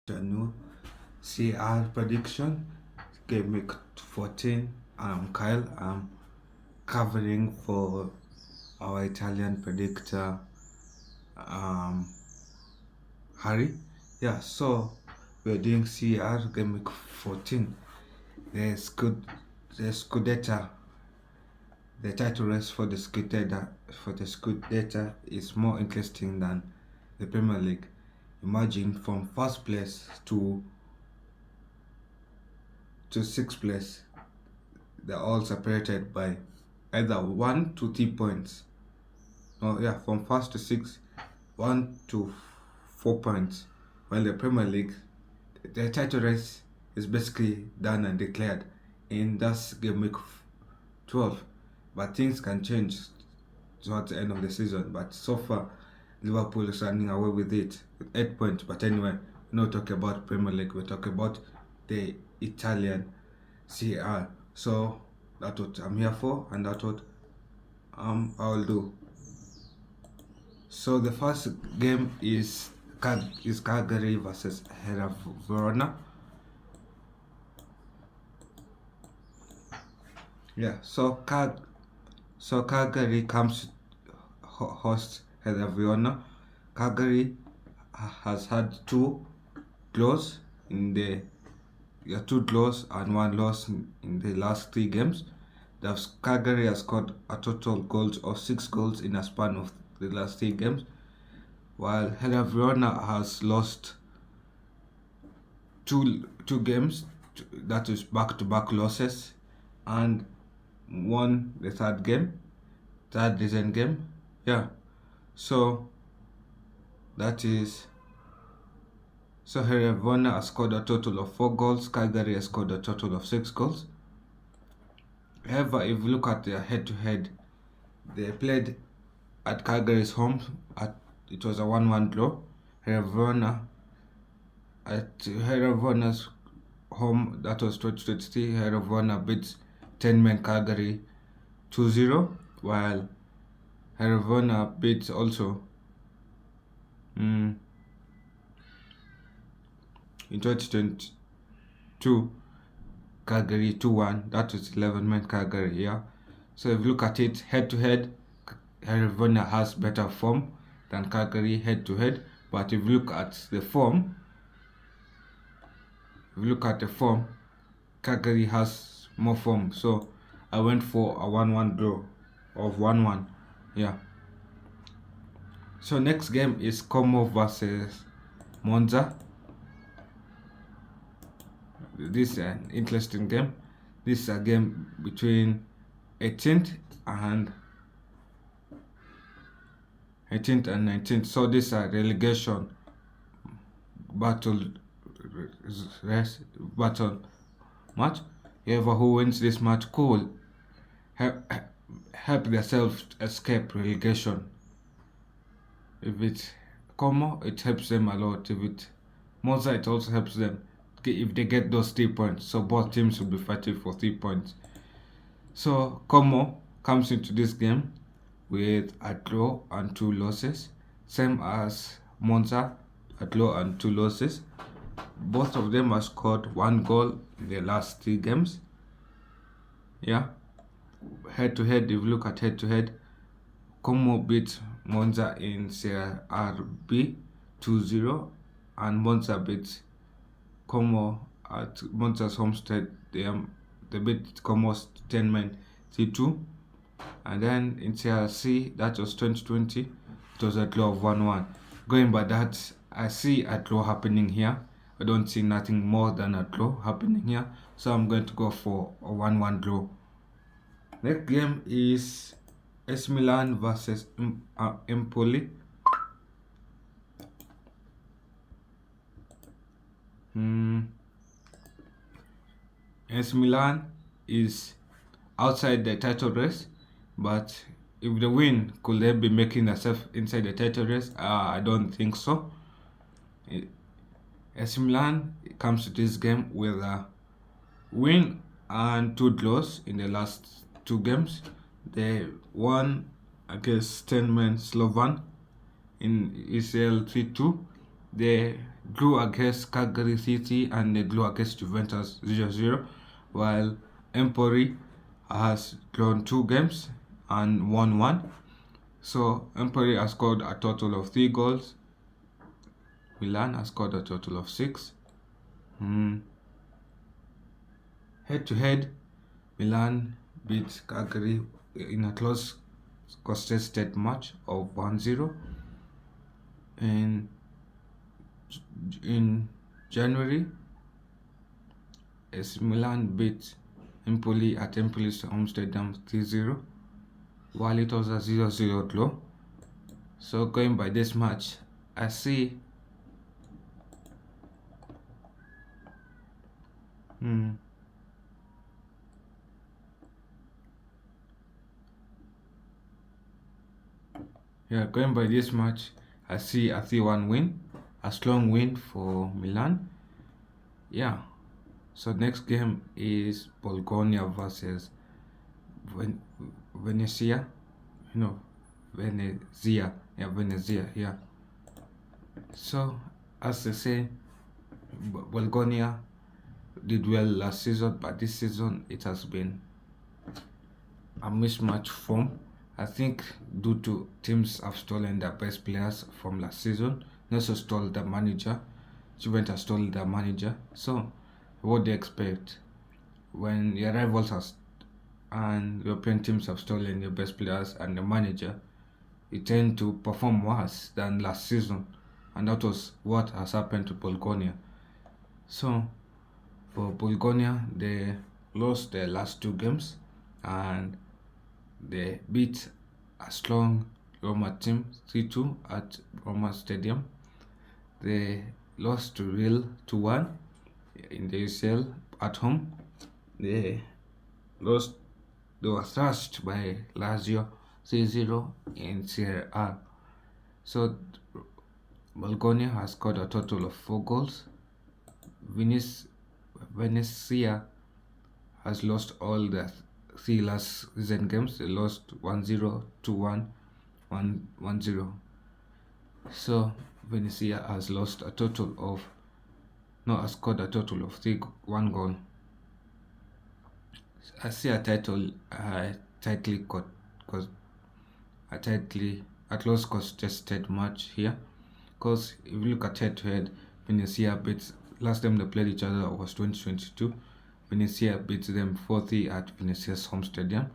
Genoa CR prediction Gameweek 14. I'm Kyle. I'm covering for our Italian predictor Harry. Yeah, so we're doing CR Gameweek 14. The Scudetto, the title race for the Scudetto is more interesting than the Premier League. Imagine from first place to sixth place, they're all separated by either 1 to 3 points. From first to sixth, 1 to 4 points. While the Premier League, the title race is basically done and declared in that game week 12. But things can change towards the end of the season. But so far, Liverpool is running away with it with 8 points. But anyway, we're not talking about Premier League, we're talking about the Italian CR. So that's what I'm here for, and that's what I'll do. So the first game is Cagliari versus Hellas Verona. So Cagliari comes host Hellas Verona. Cagliari has had two draws and one loss in the last 3 games. Cagliari has scored a total goals of 6 goals in a span of the last 3 games, while Hellas Verona has lost two games, that is back-to-back losses, and won the third recent game. So Hellas Verona has scored a total of 4 goals, Cagliari has scored a total of 6 goals. However, if you look at their head-to-head, they played at Cagliari's home. It was a 1-1 draw. At Hellas Verona's home, that was 2023. Hellas Verona beat 10-man Cagliari 2-0, while Hellas Verona beat also in 2022 Cagliari 2-1. That was 11-man Cagliari. So if you look at it head to head, Hellas Verona has better form than Cagliari head to head. But if you look at the form, Cagliari has more form. So I went for a 1-1 draw of 1-1. So next game is Como versus Monza. This is an interesting game. This is a game between 18th and 19th. So this is a relegation battle match. Whoever who wins this match could help themselves escape relegation. If it's Como, it helps them a lot. If it's Monza, it also helps them if they get those 3 points. So both teams will be fighting for 3 points. So Como comes into this game with a draw and 2 losses, same as Monza, a draw and 2 losses. Both of them have scored 1 goal in the last 3 games. Head to head, if you look at head to head, Como beat Monza in Serie A 2-0, and Monza beat Como at Monza's homestead. They beat Como's 10-man 3-2. And then in Serie C, that was 2020, it was a draw of 1-1. Going by that, I see a draw happening here. I don't see nothing more than a draw happening here. So I'm going to go for a 1-1 draw. Next game is AC Milan versus Empoli. AC Milan is outside the title race, but if they win, could they be making themselves inside the title race? I don't think so. AC Milan comes to this game with a win and 2 draws in the last 2 games. They won against 10-man Slovan in ECL 3-2, They drew against Cagliari City and they drew against Juventus 0-0, while Empoli has drawn 2 games and won 1. So Empoli has scored a total of 3 goals. Milan has scored a total of 6. Head to head, Milan beat Cagliari in a close contested match of 1-0. And in January, as Milan beat Empoli at Empoli's home stadium 3-0, while it was a 0-0 draw. So going by this match, I see going by this match, I see a 3-1 win, a strong win for Milan. So next game is Bologna versus Venezia. Venezia. So as I say, Bologna did well last season, but this season it has been a mismatch form. I think due to teams have stolen their best players from last season. They also stole the manager. Juventus stole the manager. So what do you expect when your rivals and European teams have stolen your best players and the manager? You tend to perform worse than last season, and that was what has happened to Bologna. So for Bologna, they lost their last 2 games and they beat a strong Roma team 3-2 at Roma Stadium. They lost to Real 2-1 in the UCL at home. They were thrashed by Lazio 3-0 in Serie A. So Bologna has scored a total of 4 goals. Venezia has lost all the 3 last season games. They lost 1-0, 2-1, 1-0. So Venezia has scored a total of 1 goal. I see a close contested match here, because if you look at head to head, Venezia beats, last time they played each other was 2022. Venezia beat them 4-3 at Venezia's home stadium.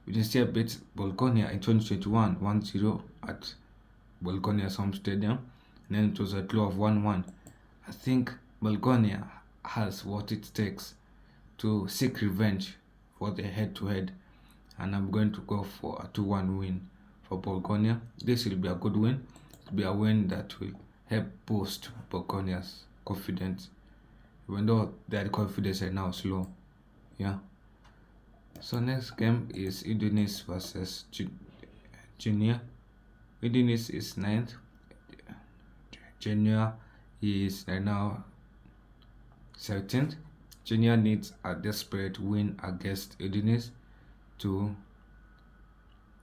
Venezia beat Bologna in 2021 1-0 at Bologna's home stadium, and then it was a draw of 1-1. I think Bologna has what it takes to seek revenge for the head-to-head, and I'm going to go for a 2-1 win for Bologna. This will be a good win. It will be a win that will help boost Bologna's confidence, even though their confidence are now slow. So next game is Udinese versus Genoa. Udinese is 9th. Genoa is right now 17th. Genoa needs a desperate win against Udinese to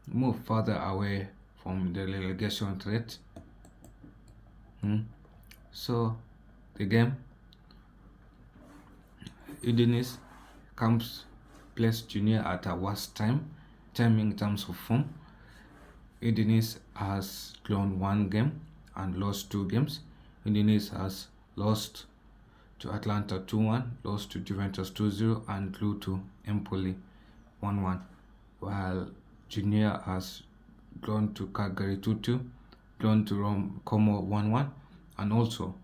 move further away from the relegation threat. So the game, Udinese placed Genoa at a worst timing in terms of form. Udinese has drawn 1 game and lost 2 games. Udinese has lost to Atlanta 2-1, lost to Juventus 2-0, and drew to Empoli 1-1, while Genoa has drawn to Cagliari 2-2, drawn to Como 1-1, and also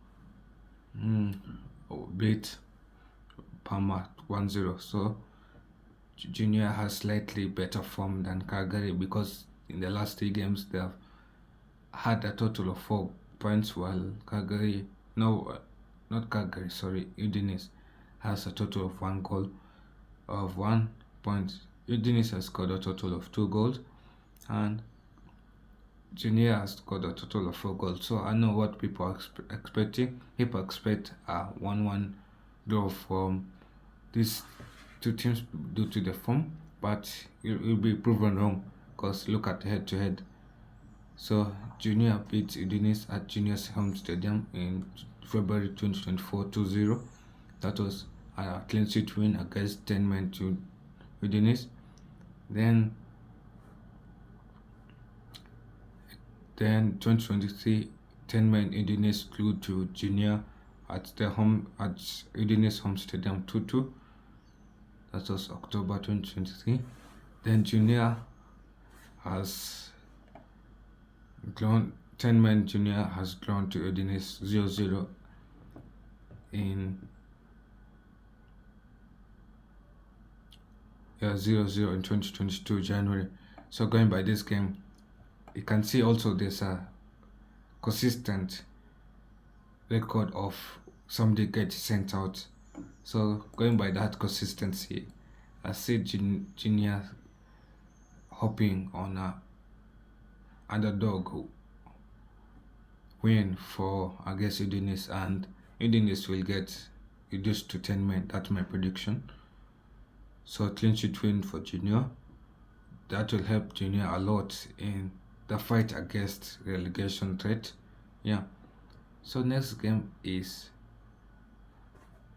beat Parma 1-0. So Genoa has slightly better form than Cagliari, because in the last 3 games they have had a total of 4 points, while Udinese has a total of 1 point. Udinese has scored a total of 2 goals, and Genoa has scored a total of 4 goals. So I know what people are expecting. People expect a 1-1 draw from these 2 teams due to the form, but it will be proven wrong, because look at head to head. So Genoa beat Udinese at Genoa's home stadium in February 2024 2-0. That was a clean sheet win against 10 men to Udinese. Then 2023 10 men Udinese flew to Genoa at Udinese home stadium 2-2. That was October 2023. Then Genoa has grown 10 men Genoa has grown to Udinese 0-0 in 0-0 in 2022 January. So going by this game, you can see also there's a consistent record of somebody gets sent out. So going by that consistency, I see Genoa hoping on a underdog win for against Udinese, and Udinese will get reduced to 10 men. That's my prediction. So clean sheet win for Genoa. That will help Genoa a lot in the fight against relegation threat. Yeah. So next game is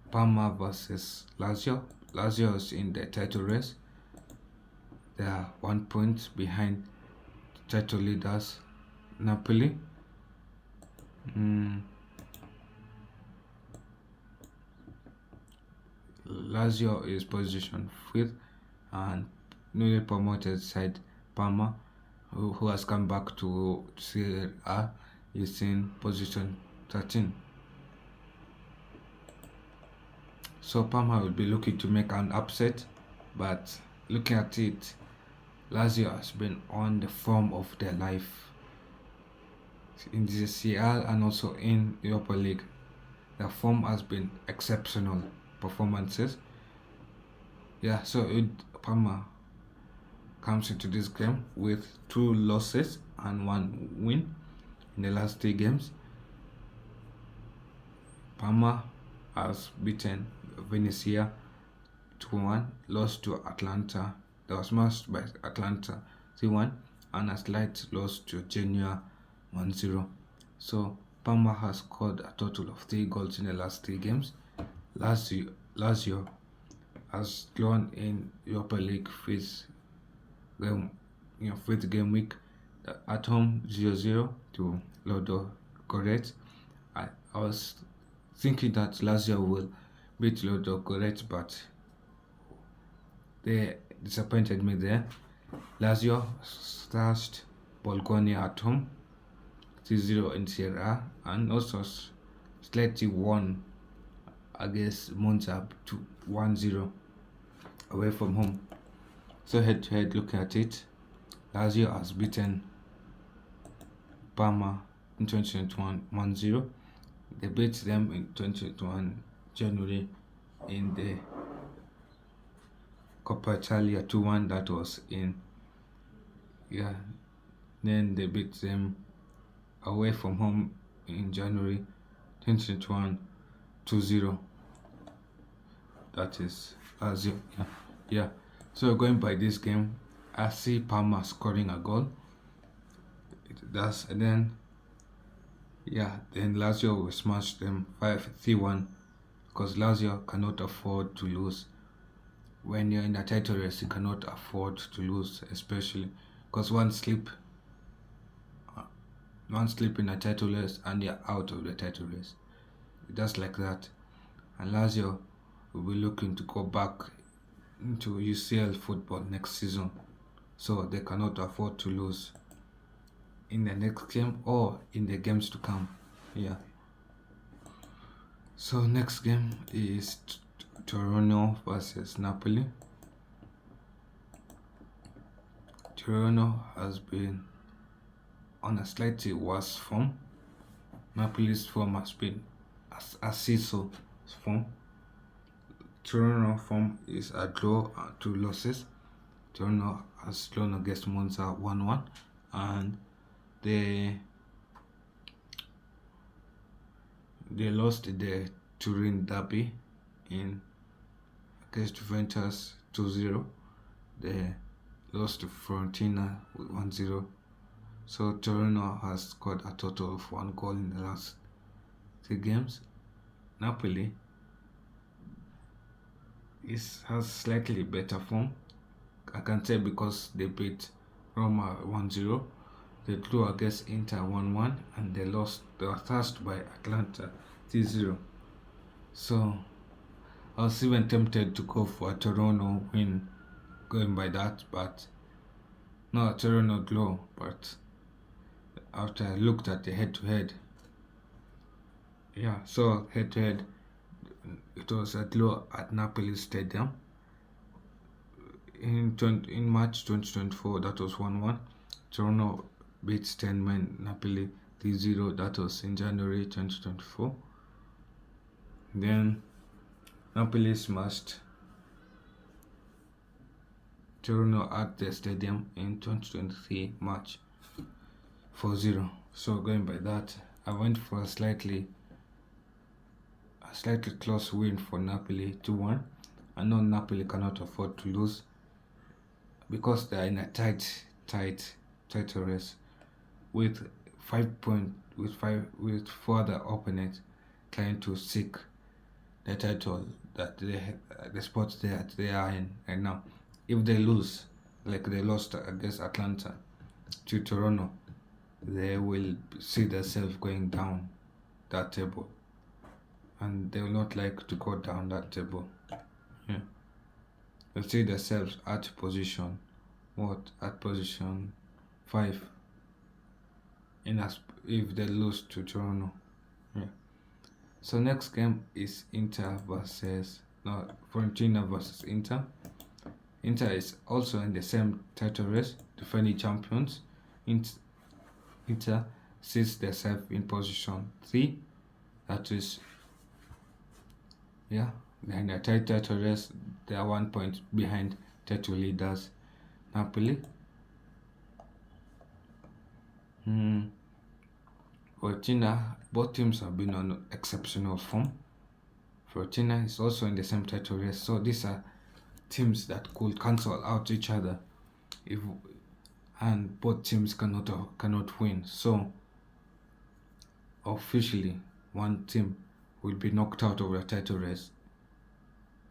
Parma versus Lazio. Lazio is in the title race. They are 1 point behind title leaders Napoli. Lazio is positioned 5th, and newly promoted side Parma, who has come back to Serie A, is in position 13. So Parma will be looking to make an upset, but looking at it, Lazio has been on the form of their life in the CL and also in Europa League. Their form has been exceptional performances. Yeah, so Parma comes into this game with 2 losses and 1 win in the last 3 games. Parma has beaten Venezia 2-1, lost to Atlanta. That was smashed by Atlanta 3-1, and a slight loss to Genoa 1-0. So Parma has scored a total of 3 goals in the last 3 games. Lazio has drawn in Europa League fifth game week at home 0-0 to Lodo Correct. I was thinking that Lazio will beat Lodo Correct, but they disappointed me there. Lazio slashed Bologna at home 3-0 in Serie A, and also slightly won against Monza 1-0 away from home. So head to head, looking at it, Lazio has beaten Parma in 2021 1-0. They beat them in 2021 January in the Coppa Italia 2-1. That was in then they beat them away from home in January 2021 2-0. That is Lazio. Yeah. So going by this game, I see Parma scoring a goal. Then Lazio will smash them 5-3-1, because Lazio cannot afford to lose. When you're in a title race, you cannot afford to lose, especially because one slip in a title race and you're out of the title race. Just like that. And Lazio will be looking to go back into UCL football next season, so they cannot afford to lose in the next game or in the games to come. Yeah. So next game is Torino versus Napoli. Torino has been on a slightly worse form. Napoli's form has been a seesaw form. Torino form is a draw and 2 losses. Torino has drawn against Monza 1-1, and they lost the Turin derby in against Juventus 2-0. They lost to Fiorentina 1-0. So Torino has scored a total of 1 goal in the last 3 games. Napoli has slightly better form. I can say because they beat Roma 1-0, they drew against Inter 1-1, and they were thrashed by Atalanta 3-0. So I was even tempted to go for a Torino win going by that, but no, a Torino draw. But after I looked at the head-to-head, so head-to-head, it was a draw at Napoli Stadium in March 2024. That was 1-1. Torino beats 10 men Napoli 3-0. That was in January 2024. Then Napoli smashed Torino at the stadium in 2023 March 4-0. So going by that, I went for a slightly close win for Napoli 2-1. I know Napoli cannot afford to lose because they are in a tight race with 5 points with 4 other opponents trying to seek the title that the spot they are in right now. If they lose, like they lost against Atlanta to Toronto, they will see themselves going down that table, and they will not like to go down that table. They'll see themselves at position 5 if they lose to Toronto. So next game is Fiorentina versus Inter. Inter is also in the same title race, defending champions. Inter sits themselves in position 3. That is, they're in a tight title race. They are 1 point behind title leaders Napoli. Fiorentina, both teams have been on exceptional form. Fiorentina is also in the same title race, so these are teams that could cancel out each other and both teams cannot win. So officially one team will be knocked out of the title race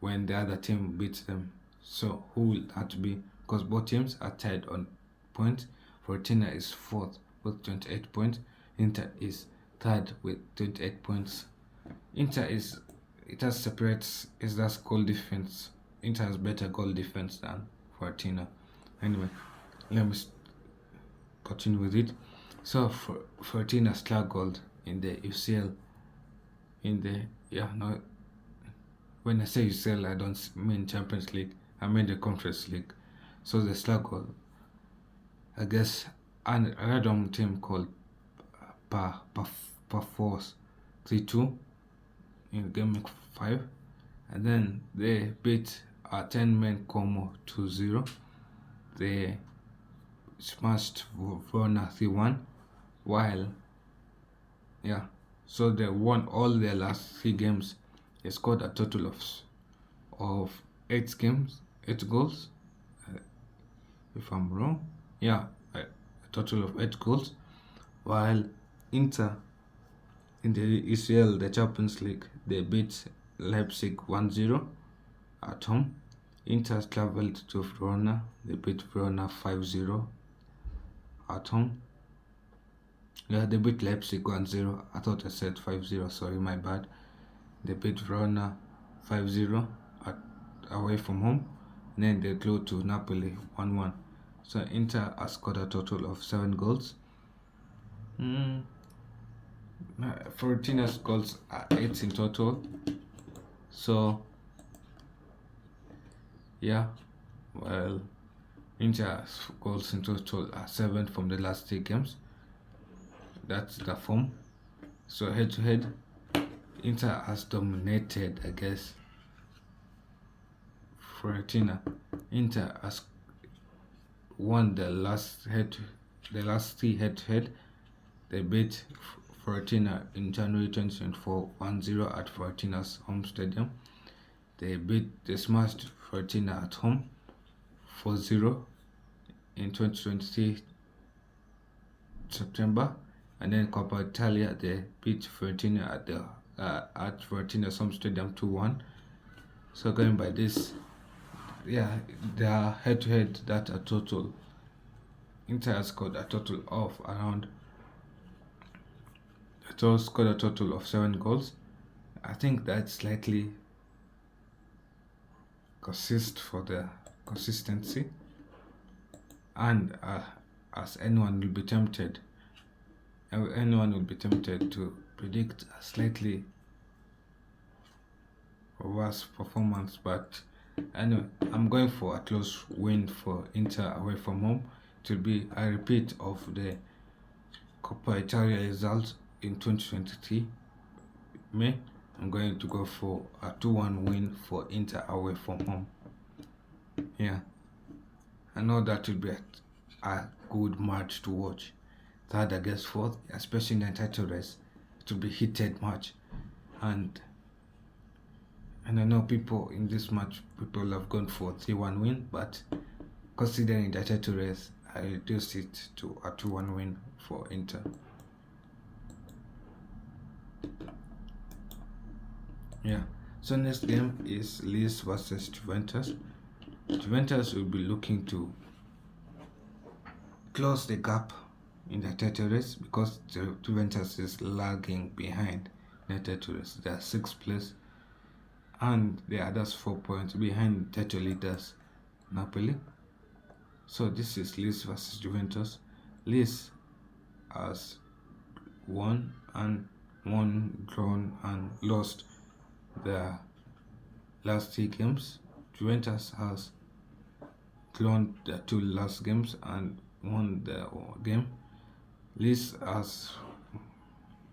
when the other team beats them. So who will that be? Because both teams are tied on points. Fiorentina is 4th with 28 points. Inter is 3rd with 28 points. Inter has goal defense. Inter has better goal defense than Fiorentina. Anyway, let me continue with it. So Fiorentina struggled in the UCL. When I say UCL, I don't mean Champions League. I mean the Conference League. So they struggled against a random team called Parforce 3-2 in Gameweek 5, and then they beat a 10-man Como 2-0. They smashed Verona 3-1, so they won all their last 3 games. They scored a total of 8 goals, if I'm wrong. A total of 8 goals, while Inter in the ECL, the Champions League, they beat Leipzig 1-0 at home. Inter traveled to Verona. They beat Verona 5-0 at home. They beat Leipzig 1-0. I thought I said 5-0. Sorry, my bad. They beat Verona 5-0 away from home. And then they go to Napoli 1-1. So Inter has scored a total of 7 goals. Fiorentina's goals are 8 in total. So Inter's goals in total are 7 from the last 3 games. That's the form. So head to head, Inter has dominated against Fiorentina. Inter has won the last 3 head to head. They beat Fiorentina in January 2024 1-0 at Fiorentina's home stadium. They smashed Fiorentina at home 4-0 in 2023 September. And then Coppa Italia, they beat Fiorentina at Fiorentina Home Stadium 2-1. So going by this, yeah, they are head-to-head that a total. Inter has scored a total of around. Scored a total of 7 goals. I think that's slightly for the consistency, and as anyone will be tempted to predict a slightly worse performance, but anyway, I'm going for a close win for Inter away from home. It will be a repeat of the Coppa Italia results in 2023 May. I'm going to go for a 2-1 win for Inter away from home. Yeah, I know that will be a good match to watch. Third against fourth, especially in the title race, it will be heated match. And I know people in this match, people have gone for 3-1 win, but considering the title race, I reduced it to a 2-1 win for Inter. Yeah, so next game is Lecce versus Juventus. Juventus will be looking to close the gap in the title race because Juventus is lagging behind the title race. They are 6th place and they are just 4 points behind title leaders Napoli. So this is Lecce versus Juventus. Lecce has won, drawn and lost the last 3 games. Juventus has drawn the 2 last games and won the game. Lecce has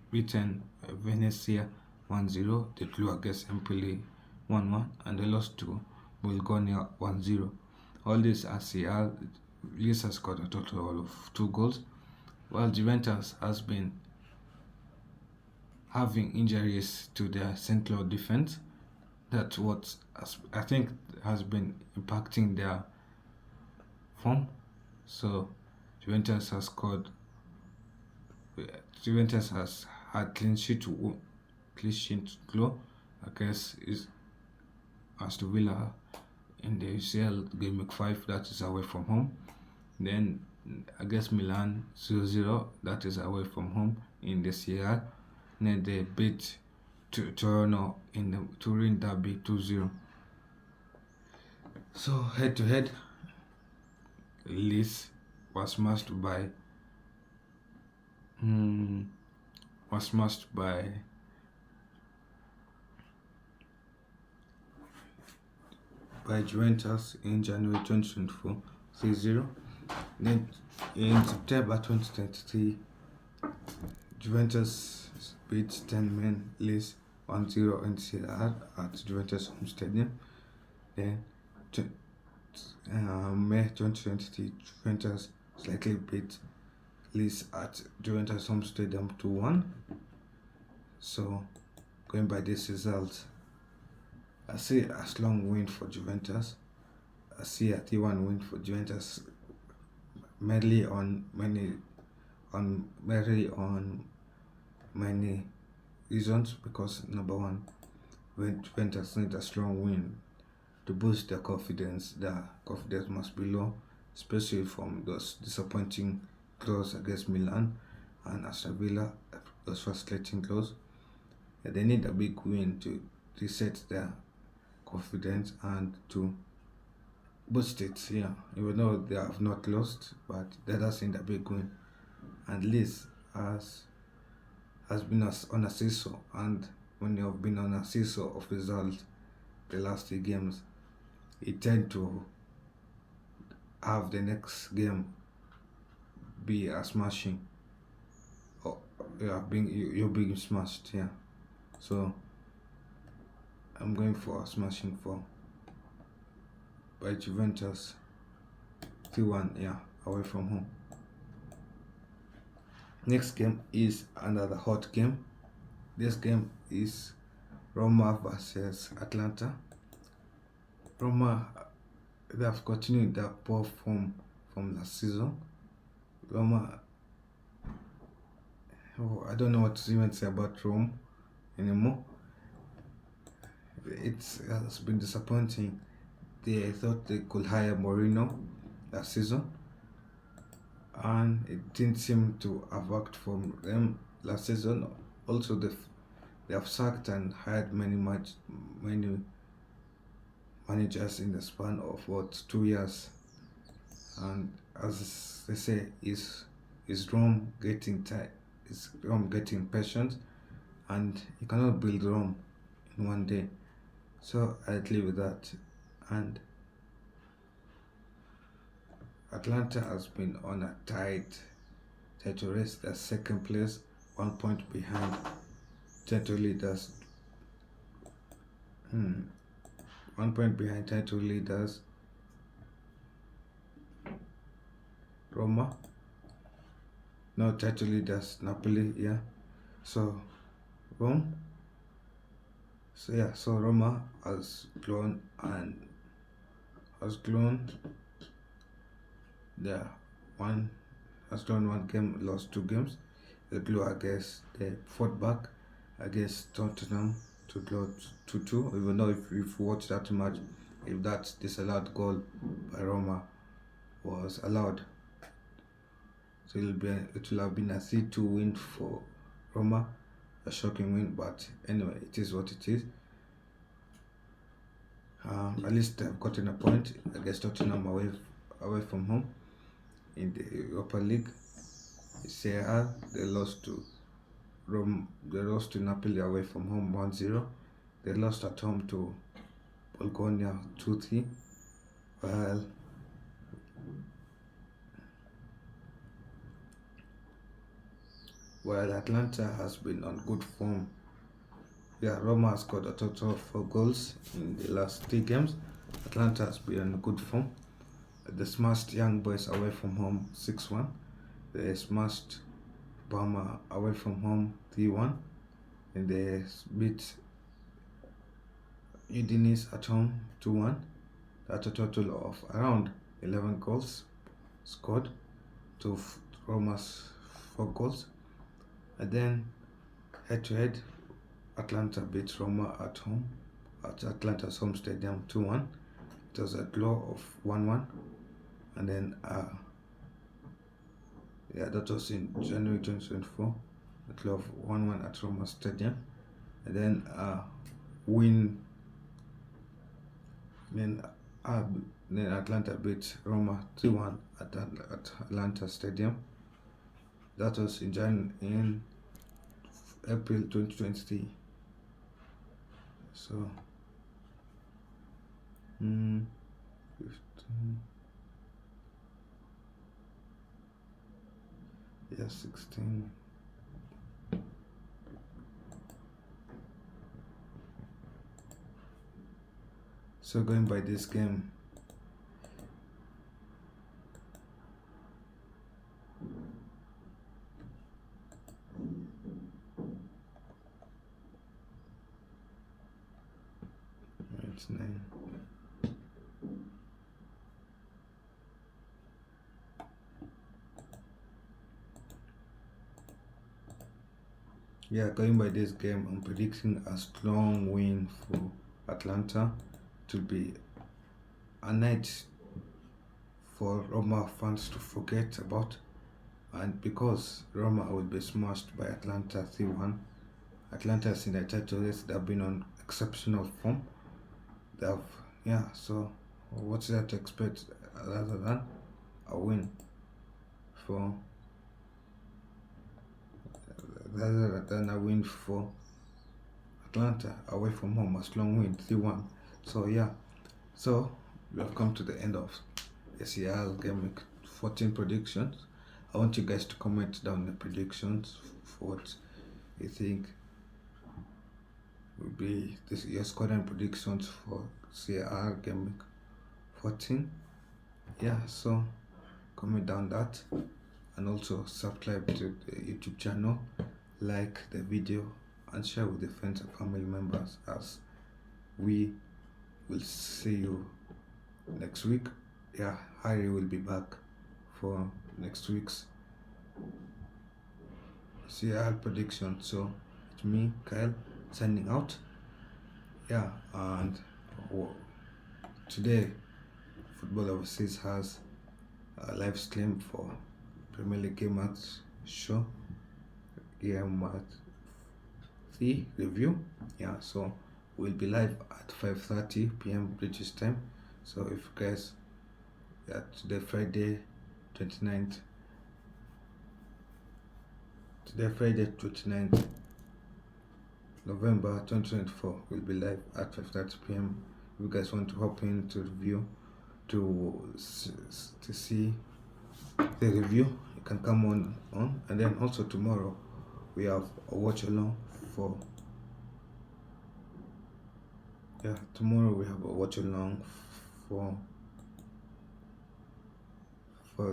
beaten Venezia 1-0. They drew against Empoli 1-1 and they lost to Bologna 1-0. All this as Lecce has got a total of 2 goals, while Juventus has been having injuries to their central defense. That's what I think has been impacting their form. So Juventus has had clean sheet draw against Aston Villa in the UCL Gameweek 5, that is away from home. Then against Milan 0-0, that is away from home in the Serie A. Then they beat Torino in the Turin derby 2-0. So head to head, Lecce was smashed by Juventus in January 2024 3-0. Then in September 2023, Juventus beat 10 men Lecce 1-0 in Serie A at Juventus home stadium. Then May 2023, Juventus slightly beat Lecce at Juventus home stadium 2-1. So going by this result, I see a strong win for Juventus. I see a 3-1 win for Juventus, mainly on many reasons. Because number one, when Juventus need a strong win to boost their confidence. Their confidence must be low, especially from those disappointing draws against Milan and Aston Villa, those frustrating draws. They need a big win to reset their confidence and to boost it. Yeah, even though they have not lost, but they just need a big win. And Lecce has been on a seesaw, and when you have been on a seesaw of results the last 3 games, you tend to have the next game be a smashing, or you're being smashed. Yeah, so I'm going for a smashing by Juventus 3-1, yeah, away from home. Next game is another hot game. This game is Roma versus Atalanta. Roma, they have continued their poor form from last season. Roma Oh, I don't know what to even say about Rome anymore. It has been disappointing. They thought they could hire Mourinho last season, and it didn't seem to have worked for them last season. Also, they have sacked and hired many managers in the span of what 2 years. And as they say, is Rome getting tired? Is Rome getting impatient? And you cannot build Rome in one day. So I'd leave with that. And Atlanta has been on a tight title race. They're second place, 1 point behind title leaders. 1 point behind title leaders Roma. No, title leaders Napoli. Yeah. So Rome. So yeah. So Roma has grown and has grown. Yeah, has drawn 1 game, lost 2 games. They drew against they fought back against Tottenham to draw 2-2. Even though if you watch that match, if that disallowed goal by Roma was allowed, so it will have been a 3-2 win for Roma, a shocking win. But anyway, it is what it is. At least they've gotten a point against Tottenham away from home. In the Europa League, Serie A, they lost to Rome. They lost to Napoli away from home 1-0. They lost at home to Bologna 2-3. While Atlanta has been on good form. Yeah, Roma has scored a total of 4 goals in the last 3 games. Atlanta has been on good form. They smashed Young Boys away from home 6-1. They smashed Parma away from home 3-1. And they beat Udinese at home 2-1. That's a total of around 11 goals scored to Roma's 4 goals. And then head to head, Atlanta beats Roma at home at Atlanta's home stadium 2-1. It was a draw of 1-1. And then that was in January 2024. A draw of 1-1 at Roma Stadium. And then win. Then Atlanta beat Roma 2-1 at Atlanta Stadium. That was in April 2023. So 15. Yeah, 16. So going by this game, it's 9. Yeah, going by this game, I'm predicting a strong win for Atlanta. To be a night for Roma fans to forget about, and because Roma will be smashed by Atlanta 3-1. Atlanta is in the title race. They've been on exceptional form. So what's there to expect rather than a win for Atlanta away from home, a strong win 3-1. So yeah, so we have come to the end of Serie A Gameweek 14 predictions. I want you guys to comment down the predictions for what you think will be your scoring predictions for Serie A Gameweek 14. Yeah, so comment down that, and also subscribe to the YouTube channel, like the video, and share with your friends and family members, as we will see you next week. Yeah, Harry will be back for next week's CR prediction. So it's me, Kyle, signing out. Yeah, and today Football Overseas has a live stream for Premier League game match show, game match 3 review. Yeah, so we'll be live at 5:30 p.m. British time. So if you guys, yeah, today Friday 29th, November 2024, will be live at 5:30 p.m. If you guys want to hop in to review, to see the review, you can come on. And then also tomorrow we have a watch along for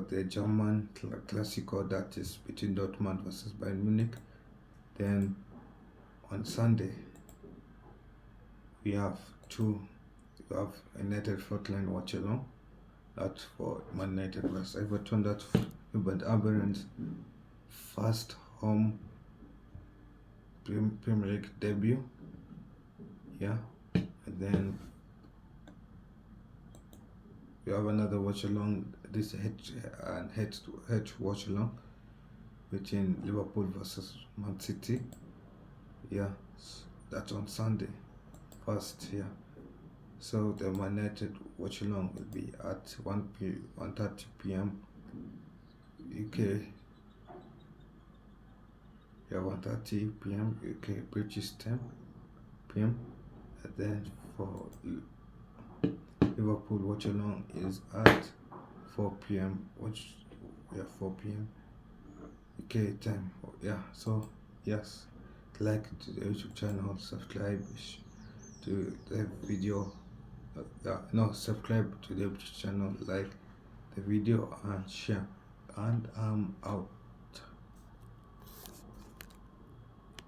the German Classico, that is between Dortmund versus Bayern Munich. Then on Sunday we have a United Frontline watch along. That's for Man United versus Everton. That's Ruben Amorim's first home Premier League debut. Yeah, and then we have another watch along. This head watch along between Liverpool versus Man City. Yeah, that's on Sunday first. Yeah, so the Man United watch along will be at 1:30 p.m. UK. Yeah, 1:30 p.m. UK British time p.m. And then for Liverpool watch along is at 4 p.m. 4 p.m. UK time. Yeah, so yes, like to the YouTube channel, subscribe to the video. Subscribe to the YouTube channel, like the video, and share. And I'm out.